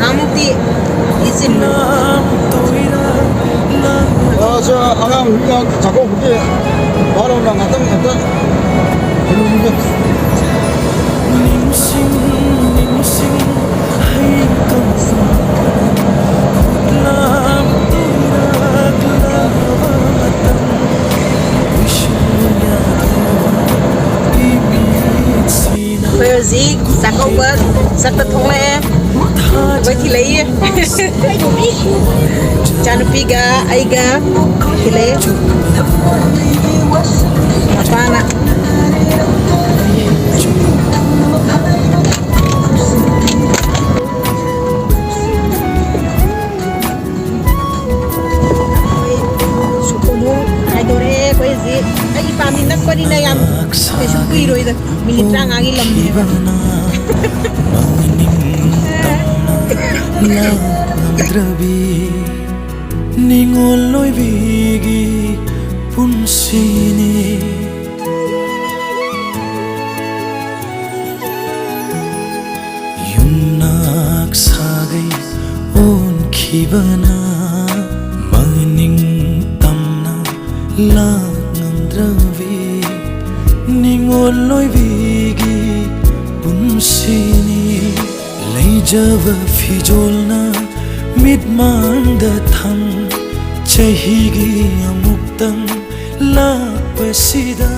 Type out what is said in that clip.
아무띠 이sim 저 아까 우리가 자꾸 그게 바로 나갔던 Music Chakkoubagi rất là thông lệ với thì lấy chăn piga aiga thì lấy apa nak Dore koi zi ai pami nak pari na yam ke shukui roi da militra ngangi lam Drabi Ningol loi vigi punsini Yumnak sagai on khibana maning tamna langam drabi Ningol loi vigi punsini Leijava fijolna midmanda thang chahigi amuktang la pasida